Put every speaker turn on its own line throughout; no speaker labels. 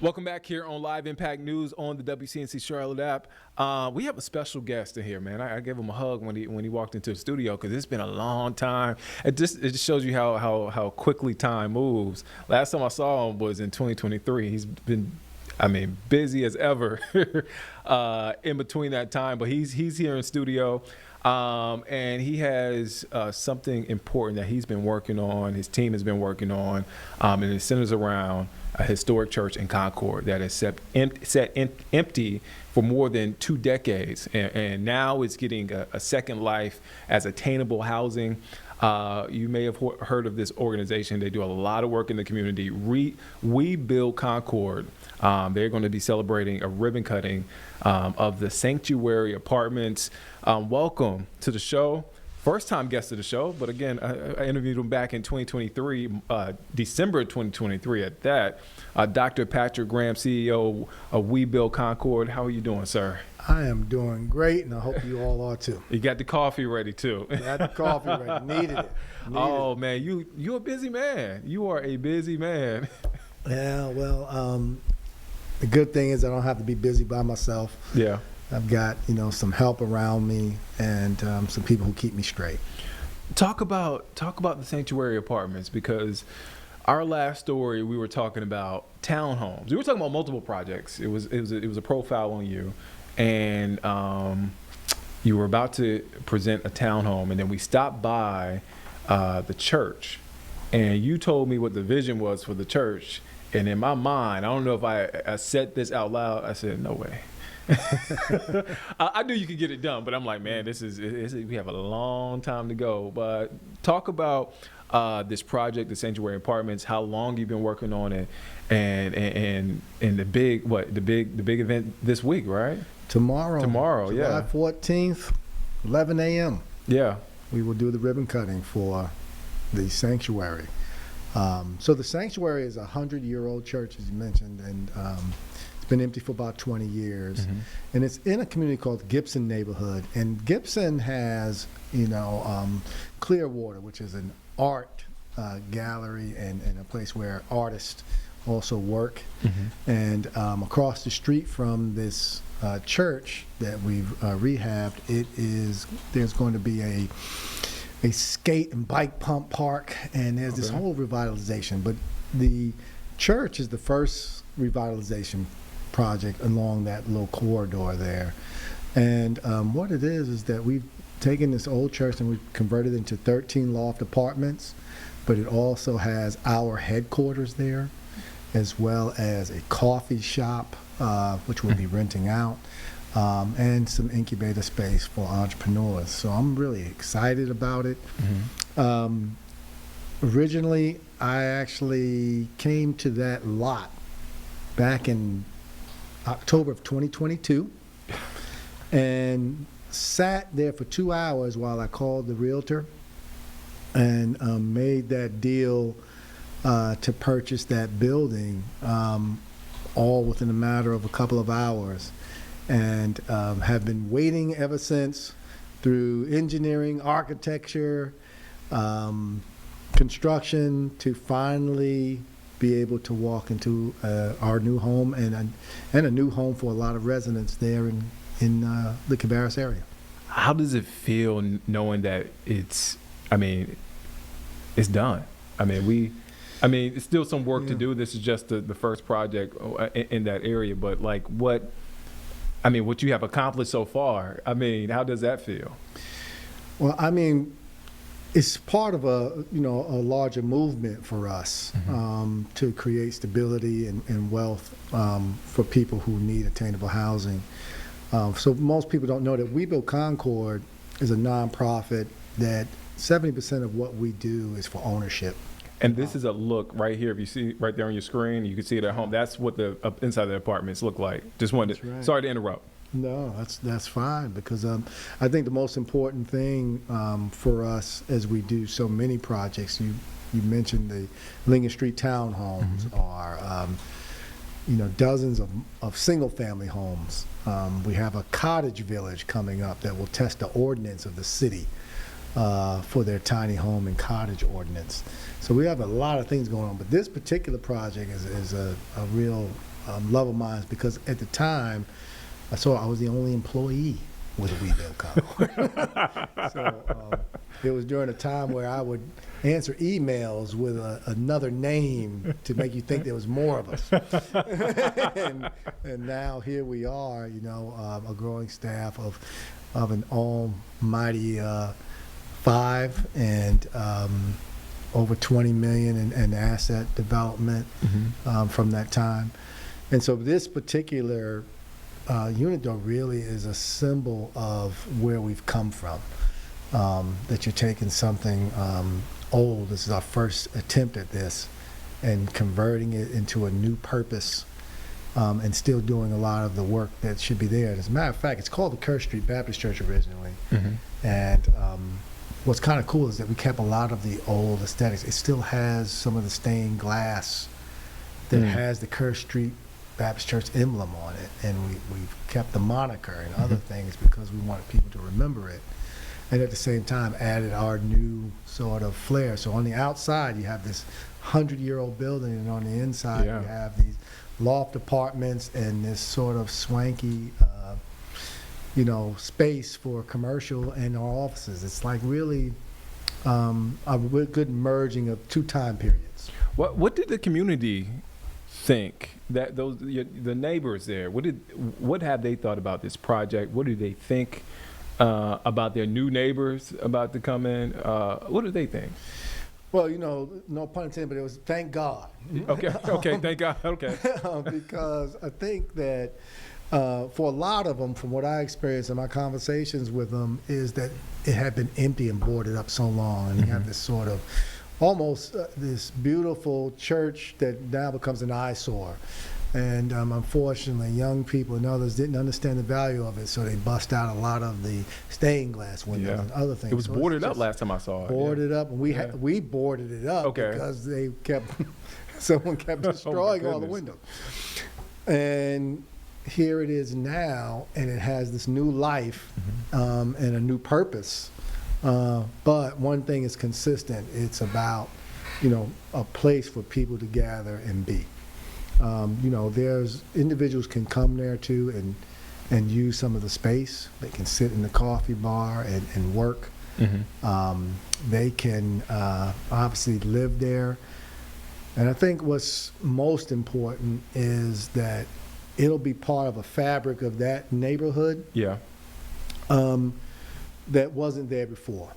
Welcome back here on Live Impact News on the WCNC Charlotte app. We have a special guest in here, man. I gave him a hug when he walked into the studio because it's been a long time. It just shows you how quickly time moves. Last time I saw him was in 2023. He's been, busy as ever in between that time. But he's here in studio, and he has something important that he's been working on. His team has been working on, and it centers around a historic church in Concord that is set empty for more than 2 decades, and now it's getting a second life as attainable housing. You may have heard of this organization. They do a lot of work in the community. WeBuild Concord. They're going to be celebrating a ribbon cutting of the Sanctuary Apartments. Welcome to the show. First time guest of the show, but again, I interviewed him back in 2023, December 2023 at that. Dr. Patrick Graham, CEO of WeBuild Concord. How are you doing, sir?
I am doing great, and I hope you all are too.
You got the coffee ready too.
Got the coffee ready. Needed it.
Man, you're a busy man. You are a busy man.
Yeah, well, the good thing is I don't have to be busy by myself.
Yeah.
I've got, some help around me and some people who keep me straight.
Talk about the Sanctuary Apartments, because our last story we were talking about townhomes. We were talking about multiple projects. It was a profile on you, and you were about to present a townhome, and then we stopped by the church, and you told me what the vision was for the church. And in my mind, I don't know if I said this out loud. I said, no way. I knew you could get it done, but I'm like, man, we have a long time to go. But talk about this project, the Sanctuary Apartments, how long you've been working on it, and the big event this week, right? Tomorrow,
July 14th, 11 a.m.
Yeah,
we will do the ribbon cutting for the sanctuary. So the sanctuary is a 100-year-old church, as you mentioned, and been empty for about 20 years, and it's in a community called Gibson neighborhood. And Gibson has, Clearwater, which is an art gallery and a place where artists also work. And across the street from this church that we've rehabbed, there's going to be a skate and bike pump park, and there's this whole revitalization. But the church is the first revitalization project along that little corridor there. And what it is that we've taken this old church and we've converted it into 13 loft apartments, but it also has our headquarters there, as well as a coffee shop, which we'll be renting out, and some incubator space for entrepreneurs. So I'm really excited about it. Originally, I actually came to that lot back in October of 2022 and sat there for 2 hours while I called the realtor and made that deal to purchase that building, all within a matter of a couple of hours, and have been waiting ever since through engineering, architecture, construction, to finally be able to walk into our new home and a new home for a lot of residents there in the Cabarrus area.
How does it feel knowing that it's done? It's still some work to do. This is just the first project in that area, but what you have accomplished so far, how does that feel?
Well, it's part of a larger movement for us to create stability and wealth for people who need attainable housing. So most people don't know that WeBuild Concord is a nonprofit that 70% of what we do is for ownership.
And this is a look right here. If you see right there on your screen, you can see it at home. That's what the inside of the apartments look like. Just wanted to,
right.
Sorry to interrupt.
No, that's fine, because I think the most important thing for us as we do so many projects, you mentioned the Lincoln Street townhomes, or dozens of single-family homes. We have a cottage village coming up that will test the ordinance of the city. for their tiny home and cottage ordinance. So we have a lot of things going on, but this particular project is a real love of mine, because at the time, I was the only employee with WeBuild Concord. So it was during a time where I would answer emails with another name to make you think there was more of us. and now here we are, a growing staff of an almighty 5 and over 20 million in asset development from that time. And so this particular unit though really is a symbol of where we've come from. That you're taking something old, this is our first attempt at this, and converting it into a new purpose, and still doing a lot of the work that should be there. As a matter of fact, it's called the Kerr Street Baptist Church originally. And what's kind of cool is that we kept a lot of the old aesthetics. It still has some of the stained glass that has the Kerr Street Baptist Church emblem on it, and we've kept the moniker and other things because we wanted people to remember it, and at the same time added our new sort of flair. So on the outside you have this 100-year-old building, and on the inside you have these loft apartments and this sort of swanky space for commercial and our offices. It's like really a good merging of two time periods.
What did the community think, that the neighbors there, what have they thought about this project? What do they think about their new neighbors about to come in? What do they think?
Well, no pun intended, but it was thank God.
Okay, thank God. Okay.
Because I think that for a lot of them, from what I experienced in my conversations with them, is that it had been empty and boarded up so long, and you have this sort of almost this beautiful church that now becomes an eyesore. And unfortunately, young people and others didn't understand the value of it, so they bust out a lot of the stained glass windows and other things.
It was
so
boarded up last time I saw it.
Boarded up, and we boarded it up because they someone kept destroying all the windows. And here it is now, and it has this new life and a new purpose. But one thing is consistent. It's about, a place for people to gather and be. There's individuals can come there too and use some of the space. They can sit in the coffee bar and work. They can obviously live there. And I think what's most important is that it'll be part of a fabric of that neighborhood.
Yeah.
That wasn't there before,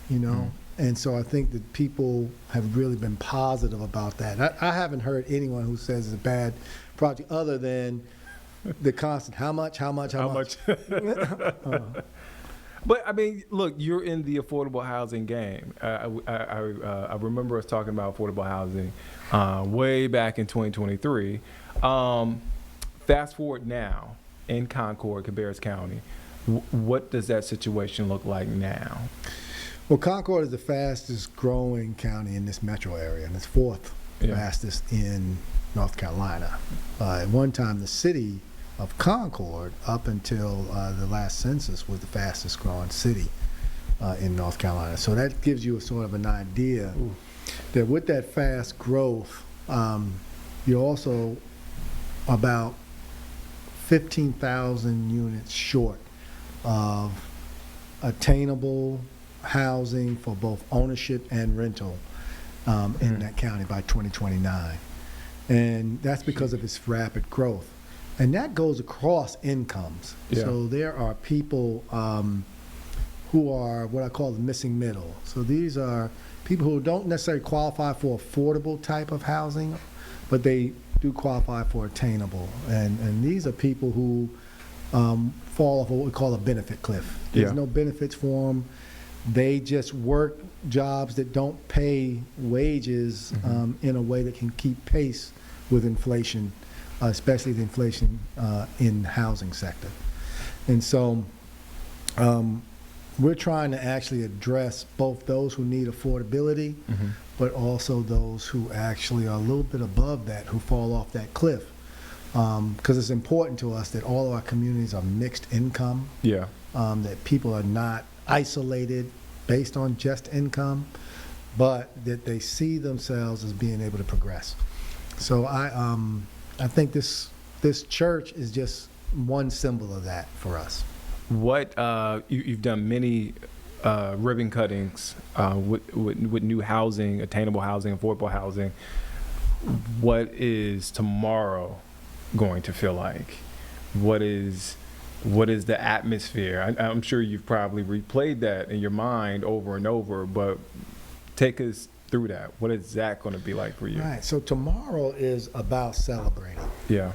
And so I think that people have really been positive about that. I haven't heard anyone who says it's a bad project other than the constant, how much?
But I mean, look, you're in the affordable housing game. I remember us talking about affordable housing way back in 2023. Fast forward now in Concord, Cabarrus County. What does that situation look like now?
Well, Concord is the fastest growing county in this metro area, and it's fourth fastest in North Carolina. At one time, the city of Concord, up until the last census, was the fastest growing city in North Carolina. So that gives you a sort of an idea that with that fast growth, you're also about 15,000 units short of attainable housing for both ownership and rental in that county by 2029. And that's because of its rapid growth. And that goes across incomes.
Yeah.
So there are people who are what I call the missing middle. So these are people who don't necessarily qualify for affordable type of housing, but they do qualify for attainable. And these are people who fall off what we call a benefit cliff. There's no benefits for them. They just work jobs that don't pay wages in a way that can keep pace with inflation, especially the inflation in the housing sector. And so we're trying to actually address both those who need affordability, but also those who actually are a little bit above that, who fall off that cliff. Because it's important to us that all of our communities are mixed income, that people are not isolated based on just income, but that they see themselves as being able to progress. So I think this church is just one symbol of that for us.
What you've done many ribbon cuttings with new housing, attainable housing, affordable housing. What is tomorrow going to feel like? What is the atmosphere? I'm sure you've probably replayed that in your mind over and over, but take us through that. What is that going to be like for you?
Right. So tomorrow is about celebrating.
Yeah.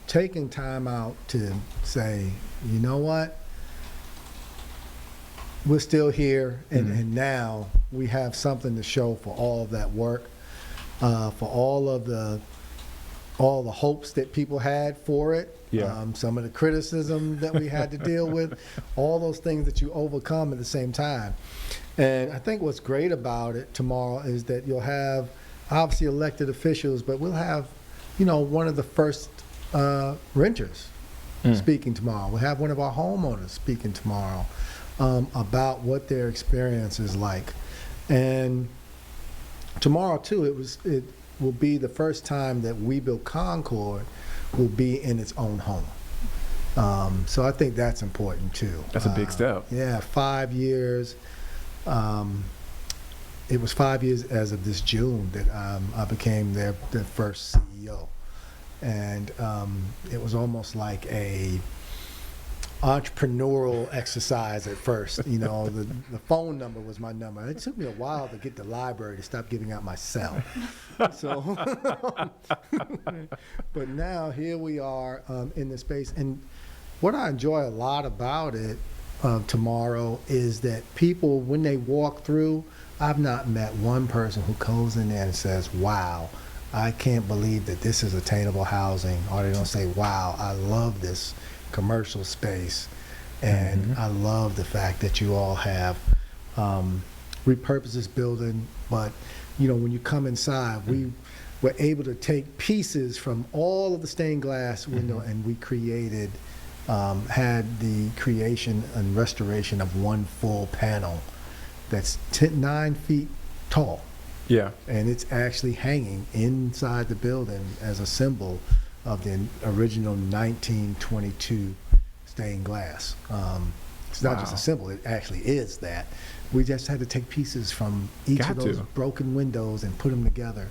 Taking time out to say, you know what? We're still here, and now we have something to show for all of that work, for all the hopes that people had for it.
Yeah.
Some of the criticism that we had to deal with, all those things that you overcome at the same time. And I think what's great about it tomorrow is that you'll have obviously elected officials, but we'll have, one of the first renters speaking tomorrow. We'll have one of our homeowners speaking tomorrow about what their experience is like. And tomorrow too, it will be the first time that WeBuild Concord will be in its own home. So I think that's important too.
That's a big step.
Yeah, 5 years. It was 5 years as of this June that I became their first CEO. And it was almost like a entrepreneurial exercise at first. The phone number was my number. It took me a while to get the library to stop giving out my cell. So, but now here we are in the space. And what I enjoy a lot about it tomorrow is that people, when they walk through, I've not met one person who goes in there and says, wow, I can't believe that this is attainable housing. Or they don't say, wow, I love this commercial space, and I love the fact that you all have repurposed this building. But when you come inside, we were able to take pieces from all of the stained glass window, and we created had the creation and restoration of one full panel that's 9 feet tall.
Yeah.
And it's actually hanging inside the building as a symbol of the original 1922 stained glass. It's not just a symbol, it actually is that. We just had to take pieces from each of those broken windows and put them together.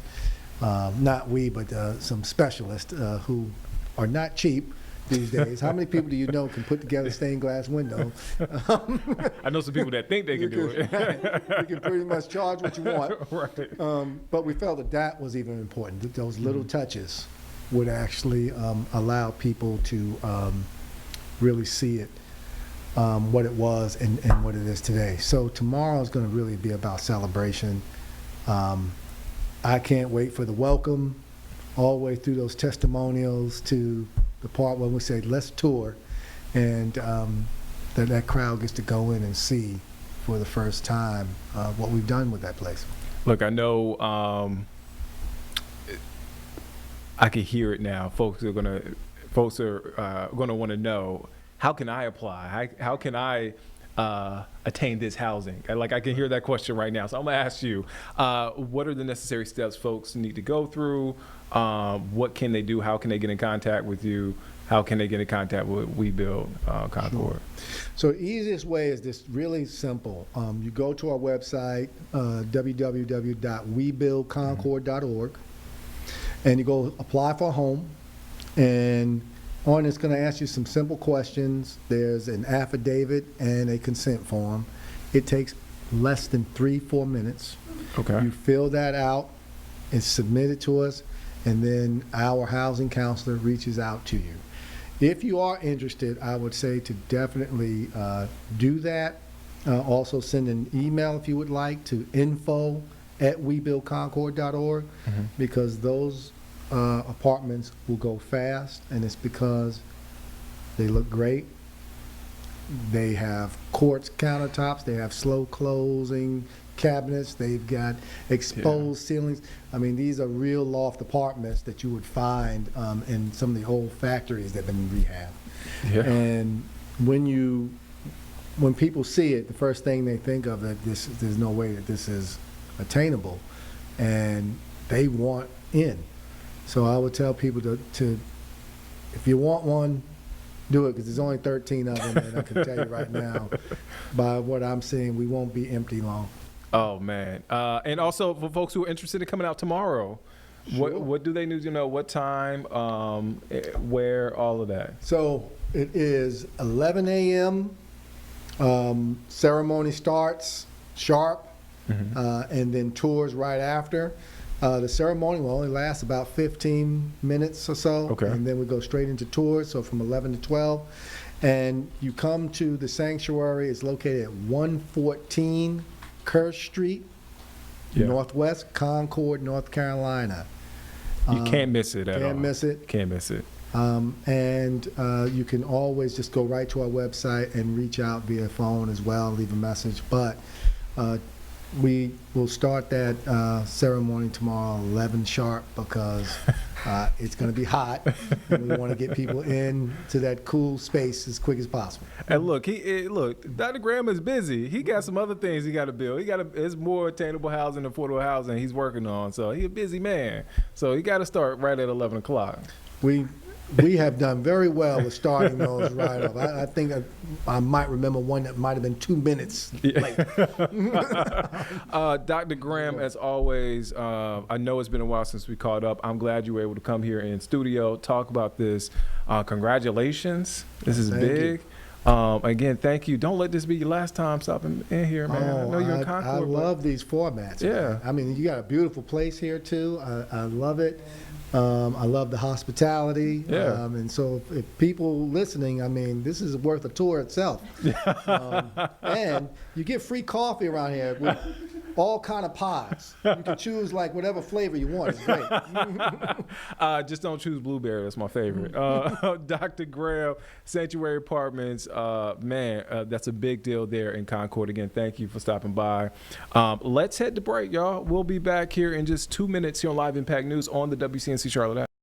Not we, but some specialists who are not cheap these days. How many people do you know can put together stained glass windows?
I know some people that think they can do it.
You can pretty much charge what you want.
Right.
But we felt that was even important. Those little touches would actually allow people to really see it, what it was and what it is today. So tomorrow is going to really be about celebration. I can't wait for the welcome, all the way through those testimonials to the part when we say, let's tour, and that crowd gets to go in and see for the first time what we've done with that place.
Look, I know I can hear it now. Folks are gonna want to know, how can I apply? How can I attain this housing? I can hear that question right now. So I'm gonna ask you, what are the necessary steps folks need to go through? What can they do? How can they get in contact with you? How can they get in contact with WeBuild Concord?
Sure. So the easiest way is this, really simple. You go to our website, www.webuildconcord.org, and you go apply for a home, and on it's going to ask you some simple questions. There's an affidavit and a consent form. It takes less than 3-4 minutes.
Okay.
You fill that out, it's submitted to us, and then our housing counselor reaches out to you. If you are interested, I would say to definitely do that. Also send an email if you would like to info@webuildconcord.org, because those apartments will go fast, and it's because they look great. They have quartz countertops, they have slow closing cabinets, they've got exposed ceilings. I mean, these are real loft apartments that you would find in some of the old factories that have been rehabbed. And when you when people see it, the first thing they think of that there's no way that this is attainable, and they want in. So I would tell people to if you want one, do it, because there's only 13 of them, and I can tell you right now, by what I'm seeing, we won't be empty long.
Oh man! And also for folks who are interested in coming out tomorrow,
Sure.
what do they need to know? What time? Where? All of that.
So it is 11 a.m. Ceremony starts sharp, and then tours right after. The ceremony will only last about 15 minutes or so,
Okay.
and then we go straight into tours, so from 11 to 12. And you come to the sanctuary. It's located at 114 Kerr Street,
Yeah.
Northwest Concord, North Carolina.
You can't miss it at all.
Can't miss it.
Can't miss it.
And you can always just go right to our website and reach out via phone as well, leave a message. But we will start that ceremony tomorrow 11 sharp, because it's going to be hot, and we want to get people in to that cool space as quick as possible.
And look, Dr. Graham is busy. He got some other things he got to build. It's more attainable housing, affordable housing he's working on. So he's a busy man. So he got to start right at 11 o'clock.
We have done very well with starting those right off. I think I might remember one that might have been 2 minutes late.
Dr. Graham, as always, I know it's been a while since we caught up. I'm glad you were able to come here in studio, talk about this. Congratulations. This is
Thank you.
big. Again, thank you. Don't let this be your last time stopping in here, man. I know you're in Concord.
I love these formats.
Yeah.
Man. I mean, you got a beautiful place here, too. I love it. I love the hospitality.
Yeah.
And so if people listening, I mean, this is worth a tour itself. And you get free coffee around here with all kind of pods. You can choose like whatever flavor you want. It's great.
Just don't choose blueberry. That's my favorite. Dr. Graham, Sanctuary Apartments. Man, that's a big deal there in Concord. Again, thank you for stopping by. Let's head to break, y'all. We'll be back here in just 2 minutes here on Live Impact News on the WCNC Charlotte app.